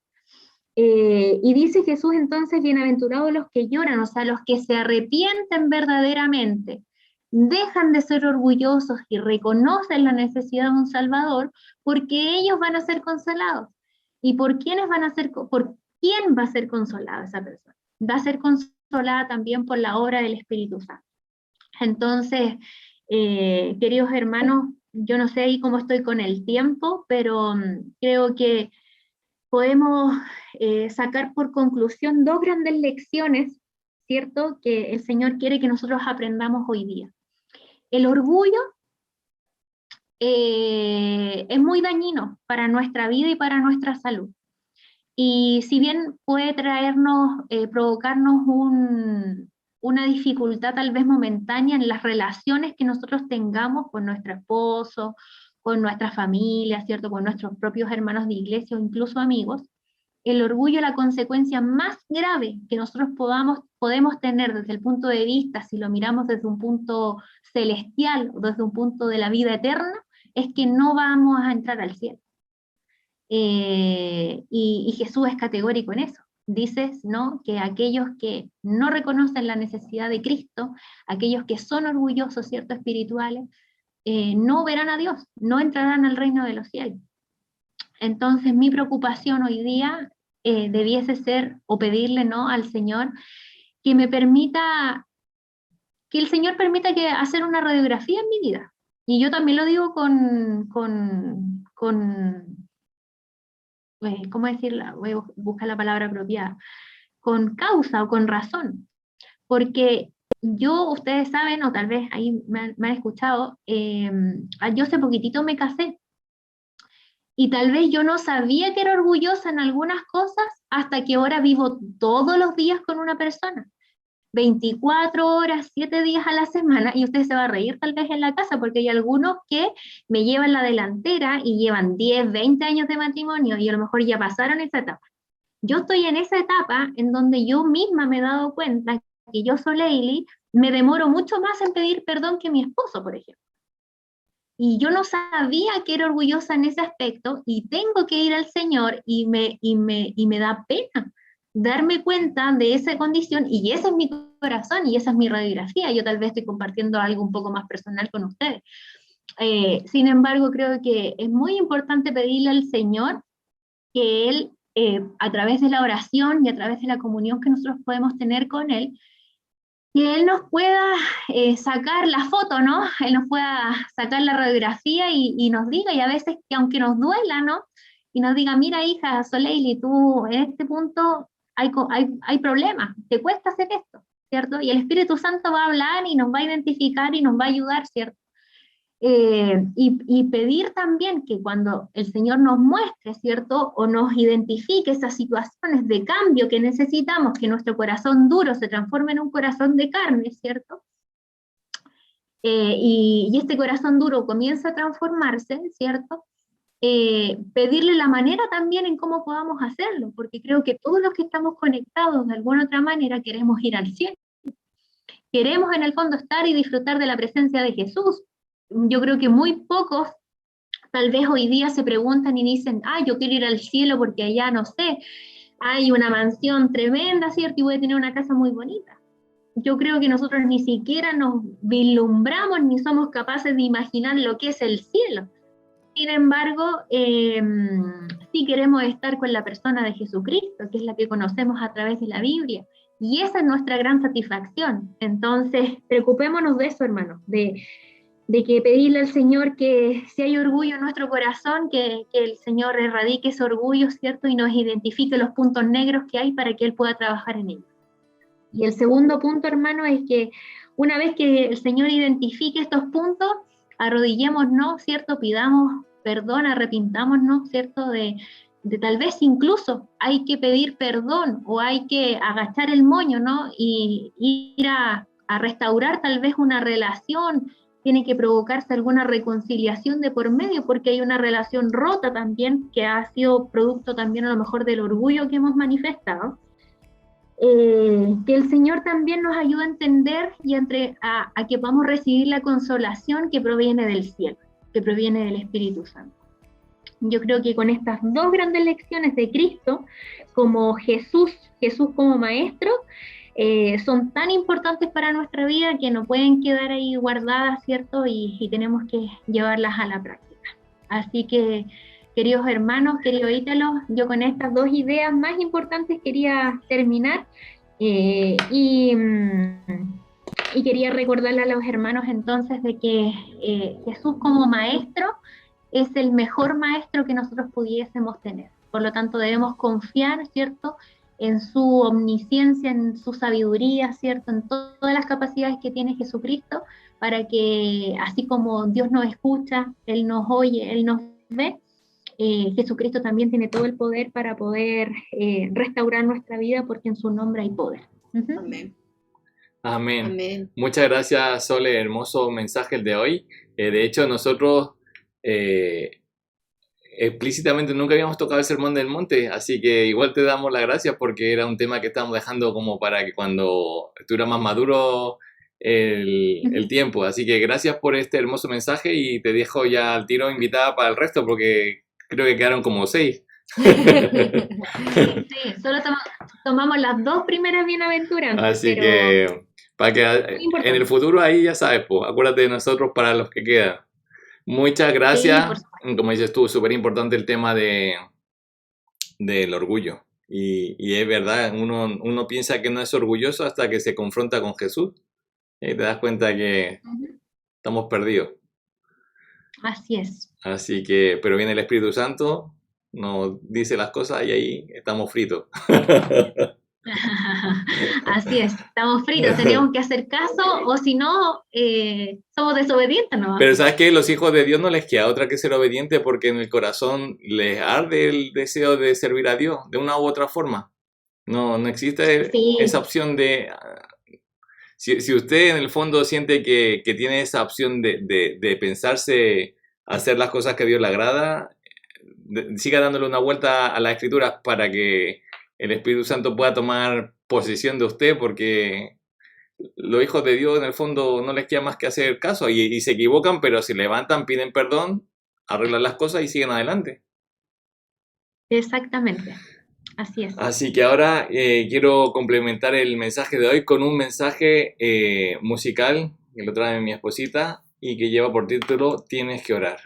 Y dice Jesús entonces, bienaventurados los que lloran, o sea, los que se arrepienten verdaderamente, dejan de ser orgullosos y reconocen la necesidad de un Salvador, porque ellos van a ser consolados. ¿Y por quién va a ser consolada esa persona? Va a ser consolada también por la obra del Espíritu Santo. Entonces, queridos hermanos, yo no sé ahí cómo estoy con el tiempo, pero creo que podemos sacar por conclusión dos grandes lecciones, ¿cierto?, que el Señor quiere que nosotros aprendamos hoy día. El orgullo es muy dañino para nuestra vida y para nuestra salud. Y si bien puede provocarnos una dificultad tal vez momentánea en las relaciones que nosotros tengamos con nuestro esposo, con nuestra familia, ¿cierto?, con nuestros propios hermanos de iglesia o incluso amigos, el orgullo es la consecuencia más grave que nosotros podemos tener desde el punto de vista, si lo miramos desde un punto celestial o desde un punto de la vida eterna, es que no vamos a entrar al cielo. Y Jesús es categórico en eso. Dice, ¿no?, que aquellos que no reconocen la necesidad de Cristo, aquellos que son orgullosos, ¿cierto?, espirituales, no verán a Dios, no entrarán al reino de los cielos. Entonces mi preocupación hoy día debiese ser, o pedirle, ¿no?, al Señor que me permita, que el Señor permita que hacer una radiografía en mi vida. Y yo también lo digo ¿cómo decirla? Voy a buscar la palabra apropiada, con causa o con razón. Porque ustedes saben, o tal vez ahí me han escuchado, yo hace poquitito me casé. Y tal vez yo no sabía que era orgullosa en algunas cosas hasta que ahora vivo todos los días con una persona. 24 horas, 7 días a la semana, y usted se va a reír tal vez en la casa, porque hay algunos que me llevan la delantera y llevan 10, 20 años de matrimonio y a lo mejor ya pasaron esa etapa. Yo estoy en esa etapa en donde yo misma me he dado cuenta que yo, Soleili, me demoro mucho más en pedir perdón que mi esposo, por ejemplo. Y yo no sabía que era orgullosa en ese aspecto y tengo que ir al Señor y me da pena darme cuenta de esa condición, y ese es mi corazón y esa es mi radiografía. Yo tal vez estoy compartiendo algo un poco más personal con ustedes. Sin embargo, creo que es muy importante pedirle al Señor que Él, a través de la oración y a través de la comunión que nosotros podemos tener con Él, que Él nos pueda sacar la foto, ¿no? Él nos pueda sacar la radiografía y nos diga, y a veces que aunque nos duela, ¿no? Y nos diga, mira hija Soleili, tú en este punto hay problemas, te cuesta hacer esto, ¿cierto? Y el Espíritu Santo va a hablar y nos va a identificar y nos va a ayudar, ¿cierto? Y pedir también que cuando el Señor nos muestre, ¿cierto? O nos identifique esas situaciones de cambio que necesitamos, que nuestro corazón duro se transforme en un corazón de carne, ¿cierto? Y este corazón duro comienza a transformarse, ¿cierto? Pedirle la manera también en cómo podamos hacerlo, porque creo que todos los que estamos conectados de alguna otra manera queremos ir al cielo. Queremos en el fondo estar y disfrutar de la presencia de Jesús. Yo creo que muy pocos tal vez hoy día se preguntan y dicen, yo quiero ir al cielo porque allá, no sé, hay una mansión tremenda, ¿cierto? Y voy a tener una casa muy bonita. Yo creo que nosotros ni siquiera nos vislumbramos ni somos capaces de imaginar lo que es el cielo. Sin embargo, sí queremos estar con la persona de Jesucristo, que es la que conocemos a través de la Biblia. Y esa es nuestra gran satisfacción. Entonces, preocupémonos de eso, hermanos, de que pedirle al Señor que si hay orgullo en nuestro corazón, que el Señor erradique ese orgullo, ¿cierto? Y nos identifique los puntos negros que hay para que Él pueda trabajar en ellos. Y el segundo punto, hermano, es que una vez que el Señor identifique estos puntos, arrodillémonos, ¿cierto? Pidamos perdón, arrepintámonos, ¿cierto? De tal vez incluso hay que pedir perdón o hay que agachar el moño, ¿no? Y ir a restaurar tal vez una relación. Tiene que provocarse alguna reconciliación de por medio, porque hay una relación rota también, que ha sido producto también a lo mejor del orgullo que hemos manifestado. Que el Señor también nos ayude a entender y a que podamos recibir la consolación que proviene del cielo, que proviene del Espíritu Santo. Yo creo que con estas dos grandes lecciones de Cristo, como Jesús como Maestro, son tan importantes para nuestra vida que no pueden quedar ahí guardadas, ¿cierto? Y tenemos que llevarlas a la práctica. Así que, queridos hermanos, queridos ítalos, yo con estas dos ideas más importantes quería terminar y quería recordarle a los hermanos entonces de que Jesús como Maestro es el mejor Maestro que nosotros pudiésemos tener. Por lo tanto, debemos confiar, ¿cierto?, en su omnisciencia, en su sabiduría, ¿cierto?, en todas las capacidades que tiene Jesucristo, para que así como Dios nos escucha, Él nos oye, Él nos ve, Jesucristo también tiene todo el poder para poder restaurar nuestra vida, porque en su nombre hay poder. Amén. Amén. Amén. Muchas gracias, Sole, hermoso mensaje el de hoy. De hecho, nosotros explícitamente nunca habíamos tocado el Sermón del Monte, así que igual te damos las gracias porque era un tema que estábamos dejando como para que cuando estuviera más maduro el tiempo. Así que gracias por este hermoso mensaje y te dejo ya al tiro invitada para el resto porque creo que quedaron como 6. Sí, solo tomamos las dos primeras bienaventuranzas. Así que para que en el futuro ahí ya sabes, pues, acuérdate de nosotros para los que quedan. Muchas gracias. Sí, como dices tú, súper importante el tema del orgullo. Y es verdad, uno piensa que no es orgulloso hasta que se confronta con Jesús y te das cuenta que Ujú. estamos perdidos. Así es. Así que, pero viene el Espíritu Santo, nos dice las cosas y ahí estamos fritos. Así es, estamos fritos, tenemos que hacer caso o si no, somos desobedientes, ¿no? Pero ¿sabes qué? Los hijos de Dios no les queda otra que ser obediente porque en el corazón les arde el deseo de servir a Dios de una u otra forma. No existe Sí, esa opción de... Si usted en el fondo siente que tiene esa opción de pensarse hacer las cosas que a Dios le agrada, siga dándole una vuelta a las escrituras para que el Espíritu Santo pueda tomar posesión de usted, porque los hijos de Dios en el fondo no les queda más que hacer caso y se equivocan, pero se levantan, piden perdón, arreglan las cosas y siguen adelante. exactamente, así es. Así que ahora quiero complementar el mensaje de hoy con un mensaje musical que lo trae mi esposita y que lleva por título Tienes que orar.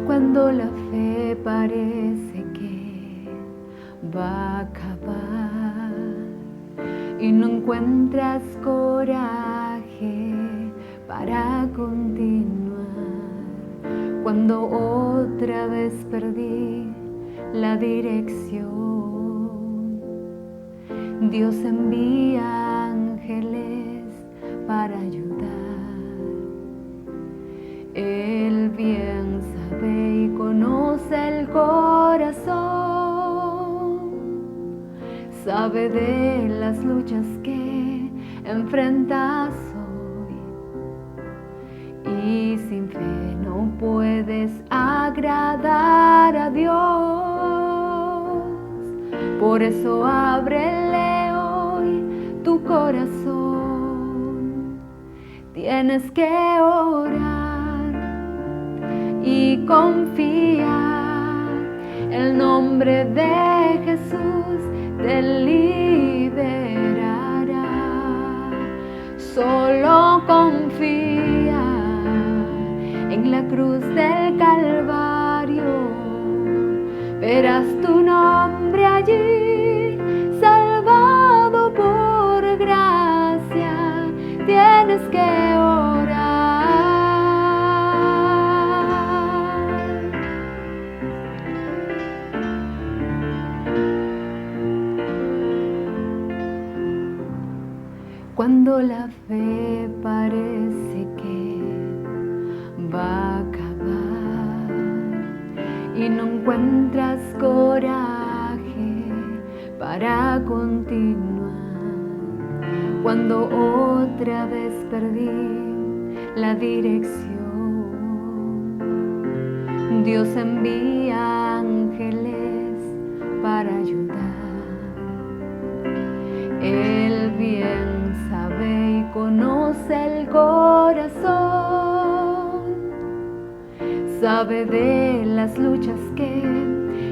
Cuando la fe parece que va a acabar y no encuentras coraje para continuar, cuando otra vez perdí la dirección, Dios envía ángeles para ayudar. Él bien sabe y conoce el corazón, sabe de las luchas que enfrentas hoy, y sin fe no puedes agradar a Dios. Por eso ábrele hoy tu corazón, tienes que orar y confiar. El nombre de Jesús te liberará. Solo confía en la cruz del Calvario, verás tu nombre allí, salvado por gracia. Tienes que orar. Cuando la fe parece que va a acabar y no encuentras coraje para continuar, cuando otra vez perdí la dirección, Dios envía ángeles para ayudar. Él bien sabe y conoce el corazón, sabe de las luchas que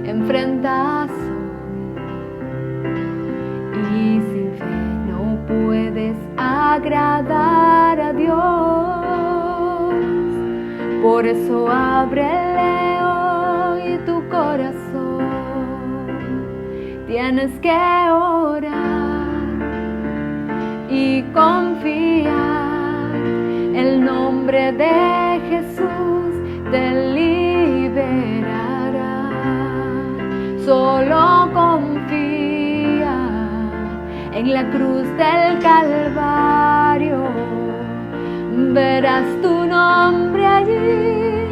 enfrentas hoy, y sin fe no puedes agradar a Dios. Por eso ábrele hoy tu corazón, tienes que orar y confiar. El nombre de Jesús te liberará. Solo confía en la cruz del Calvario, verás tu nombre allí,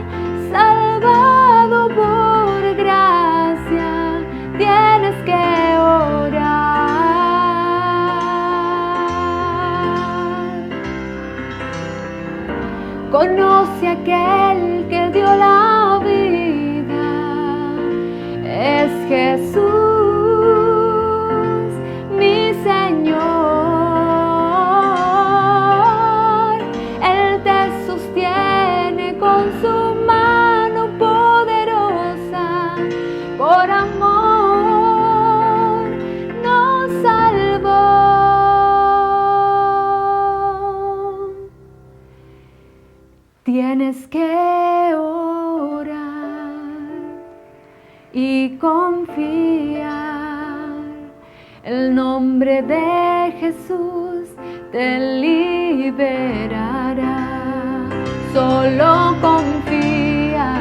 salvado por gracia. Tienes que orar. Conoce a aquel que dio la vida, es Jesús, mi Señor. Él te sostiene con su mano poderosa, por amor nos salvó. tienes que orar y confiar. El nombre de Jesús te liberará. Solo confía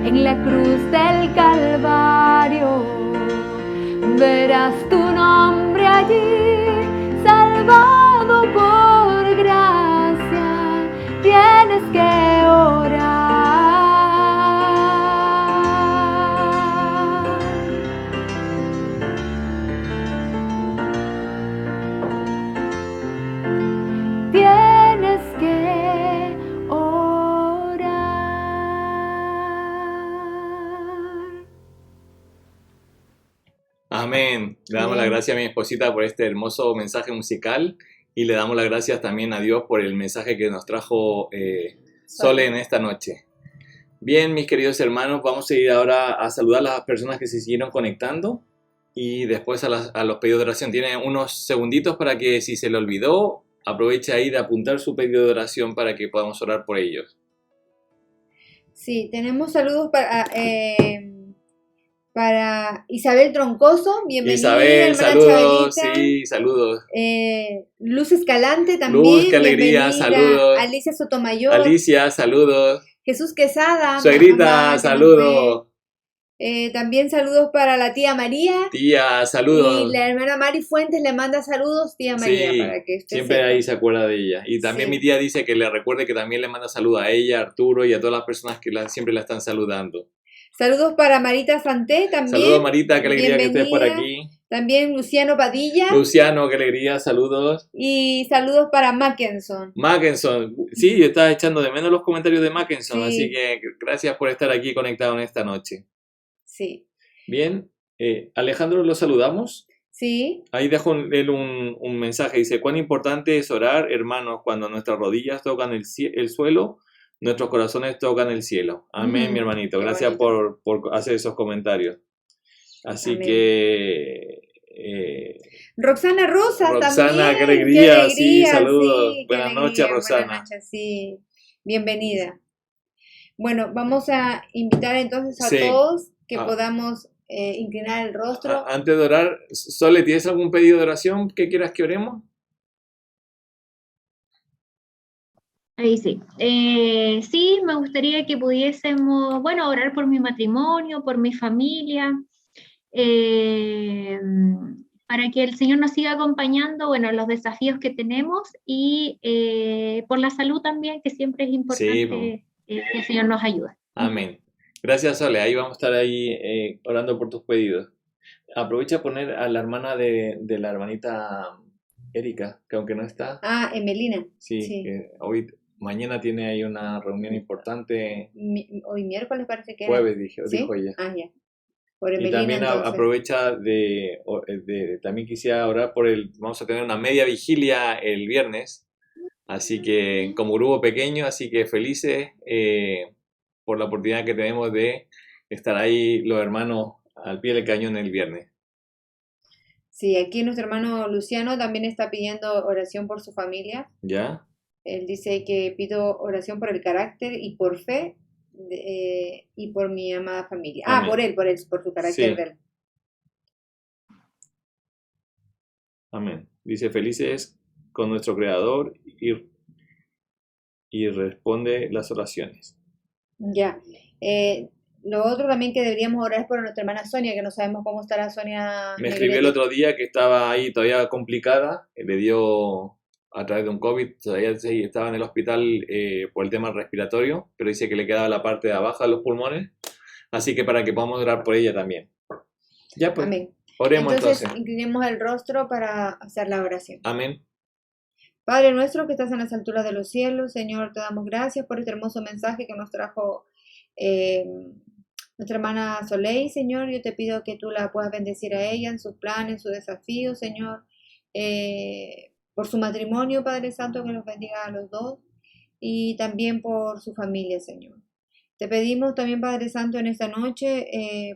en la cruz del Calvario. Verás tu nombre allí, salvado por gracia. Tienes que orar. Tienes que orar. Amén. Le damos Amén. las gracias a mi esposita por este hermoso mensaje musical y le damos las gracias también a Dios por el mensaje que nos trajo Sole en esta noche. Bien, mis queridos hermanos, vamos a ir ahora a saludar a las personas que se siguieron conectando y después a los pedidos de oración. Tiene unos segunditos para que, si se le olvidó, aproveche ahí de apuntar su pedido de oración para que podamos orar por ellos. Sí, tenemos saludos para Isabel Troncoso, bienvenida, Isabel, hermana saludos, Chabelita. sí, saludos. Luz Escalante también, Luz, qué alegría, bienvenida. saludos. Alicia Sotomayor, Alicia, saludos. Jesús Quesada, Suegrita, mamá, que saludos. nos ve. También saludos para la tía María. Tía, saludos. Y la hermana Mari Fuentes le manda saludos, tía María, Sí, para que esté siempre sepa. ahí se acuerda de ella. Y también Sí. mi tía dice que le recuerde que también le manda saludos a ella, a Arturo y a todas las personas que siempre la están saludando. Saludos para Marita Santé también. Saludos, Marita, qué alegría que estés por bienvenida. aquí. También Luciano Padilla. Luciano, qué alegría, saludos. Y saludos para Mackenson. Mackenson, sí, yo estaba echando de menos los comentarios de Mackenson, Sí. así que gracias por estar aquí conectado en esta noche. Sí. Bien, Alejandro, lo saludamos. Sí. Ahí dejo él un mensaje, dice: cuán importante es orar, hermanos, cuando nuestras rodillas tocan el suelo, nuestros corazones tocan el cielo. Amén, Ujú, mi hermanito. qué Gracias bonito. por hacer esos comentarios. Así Amén. que... Roxana Rosas Roxana, también. qué alegría, sí, alegría, saludos. sí, qué Buenas alegría, noches, Roxana. Buenas noches, sí. Bienvenida. Bueno, vamos a invitar entonces a Sí. todos que Ah. podamos inclinar el rostro. Antes de orar, Sole, ¿tienes algún pedido de oración que quieras que oremos? Ahí sí. Sí, me gustaría que pudiésemos, bueno, orar por mi matrimonio, por mi familia, para que el Señor nos siga acompañando, bueno, en los desafíos que tenemos y por la salud también, que siempre es importante que el Señor nos ayude. Amén. Gracias, Sole. Ahí vamos a estar ahí orando por tus pedidos. Aprovecha a poner a la hermana de la hermanita Erika, que aunque no está, Ah, Emelina. sí, Sí. que mañana tiene ahí una reunión importante, Hoy miércoles parece que era. jueves, ¿Sí? dijo ella. Ah, ya. Por Y Emelina también entonces. aprovecha también quisiera orar vamos a tener una media vigilia el viernes, así que como grupo pequeño, así que felices por la oportunidad que tenemos de estar ahí los hermanos al pie del cañón el viernes. Sí, aquí nuestro hermano Luciano también está pidiendo oración por su familia. ¿Ya? Él dice que pido oración por el carácter y por fe y por mi amada familia. Ah, Amén. por su carácter Sí. de él. Amén. Dice: felices con nuestro Creador y responde las oraciones. Ya. Lo otro también que deberíamos orar es por nuestra hermana Sonia, que no sabemos cómo estará Sonia. Me escribió el otro día que estaba ahí todavía complicada, le dio a través de un COVID, todavía sí, estaba en el hospital por el tema respiratorio, pero dice que le quedaba la parte de abajo de los pulmones, así que para que podamos orar por ella también. Ya pues, Amén. oremos Entonces, entonces. inclinemos el rostro para hacer la oración. Amén. Padre nuestro que estás en las alturas de los cielos, Señor, te damos gracias por este hermoso mensaje que nos trajo nuestra hermana Soleil, Señor. Yo te pido que tú la puedas bendecir a ella en sus planes, en sus desafíos, Señor. Por su matrimonio, Padre Santo, que los bendiga a los dos. Y también por su familia, Señor. Te pedimos también, Padre Santo, en esta noche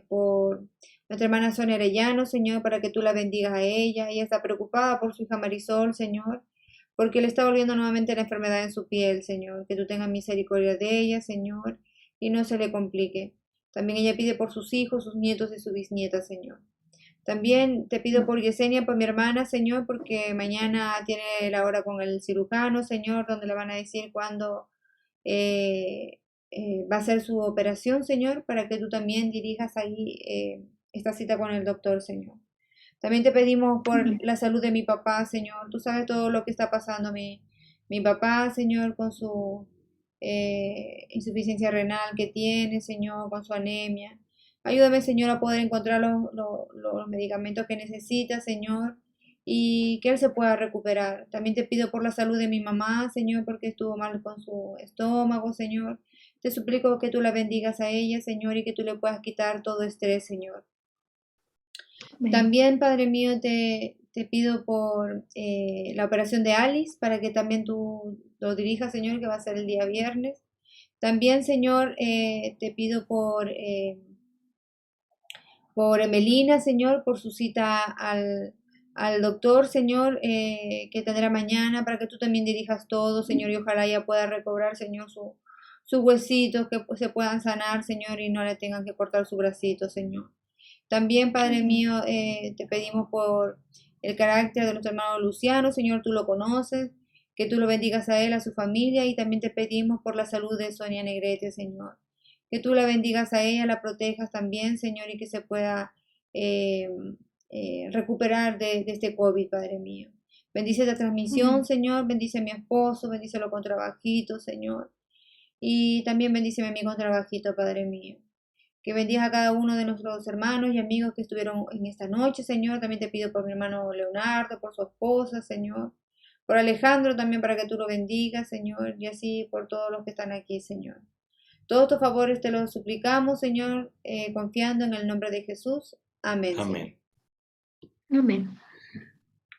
por nuestra hermana Sonia Arellano, Señor, para que tú la bendigas a ella. Ella está preocupada por su hija Marisol, Señor. porque le está volviendo nuevamente la enfermedad en su piel, Señor. Que tú tengas misericordia de ella, Señor, y no se le complique. También ella pide por sus hijos, sus nietos y sus bisnietas, Señor. También te pido por Yesenia, por mi hermana, Señor, porque mañana tiene la hora con el cirujano, Señor, donde le van a decir cuándo va a ser su operación, Señor, para que tú también dirijas ahí esta cita con el doctor, Señor. También te pedimos por la salud de mi papá, Señor. Tú sabes todo lo que está pasando mi papá, Señor, con su insuficiencia renal que tiene, Señor, con su anemia. Ayúdame, Señor, a poder encontrar los medicamentos que necesita, Señor, y que él se pueda recuperar. También te pido por la salud de mi mamá, Señor, porque estuvo mal con su estómago, Señor. Te suplico que tú la bendigas a ella, Señor, y que tú le puedas quitar todo estrés, Señor. Amén. También, Padre mío, te pido por la operación de Alice, para que también tú lo dirijas, Señor, que va a ser el día viernes. También, Señor, te pido por Emelina, Señor, por su cita al doctor, Señor, que tendrá mañana, para que tú también dirijas todo, Señor, y ojalá ella pueda recobrar, Señor, sus huesitos, que se puedan sanar, Señor, y no le tengan que cortar su bracito, Señor. También, Padre mío, te pedimos por el carácter de nuestro hermano Luciano, Señor, tú lo conoces, que tú lo bendigas a él, a su familia, y también te pedimos por la salud de Sonia Negrete, Señor. Que tú la bendigas a ella, la protejas también, Señor, y que se pueda recuperar de este COVID, Padre mío. Bendice esta transmisión, Señor, bendice a mi esposo, bendícelo con trabajito, Señor. Y también bendíceme a mí con trabajito, Padre mío. Que bendiga a cada uno de nuestros hermanos y amigos que estuvieron en esta noche, Señor. También te pido por mi hermano Leonardo, por su esposa, Señor. Por Alejandro también, para que tú lo bendigas, Señor. Y así por todos los que están aquí, Señor. Todos estos favores te los suplicamos, Señor, confiando en el nombre de Jesús. Amén. Amén. Amén.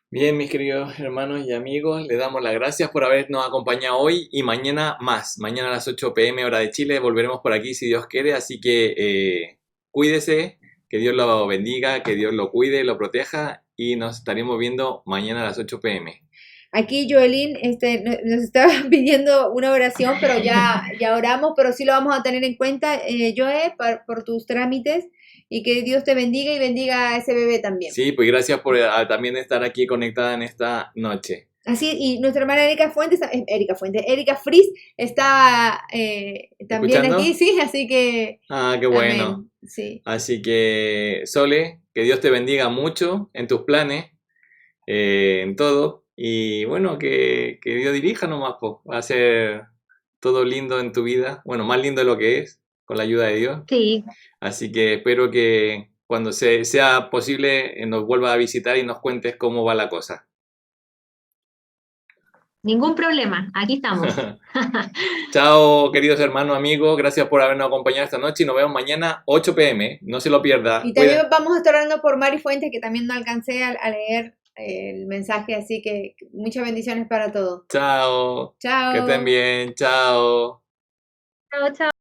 Bien, mis queridos hermanos y amigos, les damos las gracias por habernos acompañado hoy y mañana más. Mañana a las 8 p.m. hora de Chile volveremos por aquí si Dios quiere, así que cuídese, que Dios lo bendiga, que Dios lo cuide, lo proteja y nos estaremos viendo mañana a las 8 p.m. Aquí Joelín nos está pidiendo una oración, pero ya oramos, pero sí lo vamos a tener en cuenta, Joe, por tus trámites, y que Dios te bendiga y bendiga a ese bebé también. Sí, pues gracias por también estar aquí conectada en esta noche. Así, y nuestra hermana Erika Fris está también ¿Escuchando? aquí, sí, así que... Ah, qué bueno. Amén. Sí. Así que, Sole, que Dios te bendiga mucho en tus planes, en todo. Y bueno, que Dios dirija nomás, po. Va a ser todo lindo en tu vida. Bueno, más lindo de lo que es, con la ayuda de Dios. Sí, Así que espero que cuando sea posible nos vuelvas a visitar y nos cuentes cómo va la cosa. ningún problema. Aquí estamos. Chao, queridos hermanos, amigos. Gracias por habernos acompañado esta noche y nos vemos mañana 8 p.m. No se lo pierda. Y también vamos a estar orando por Mari Fuentes, que también no alcancé a leer el mensaje, así que muchas bendiciones para todos. Chao. Chao. Que estén bien. Chao. Chao, chao.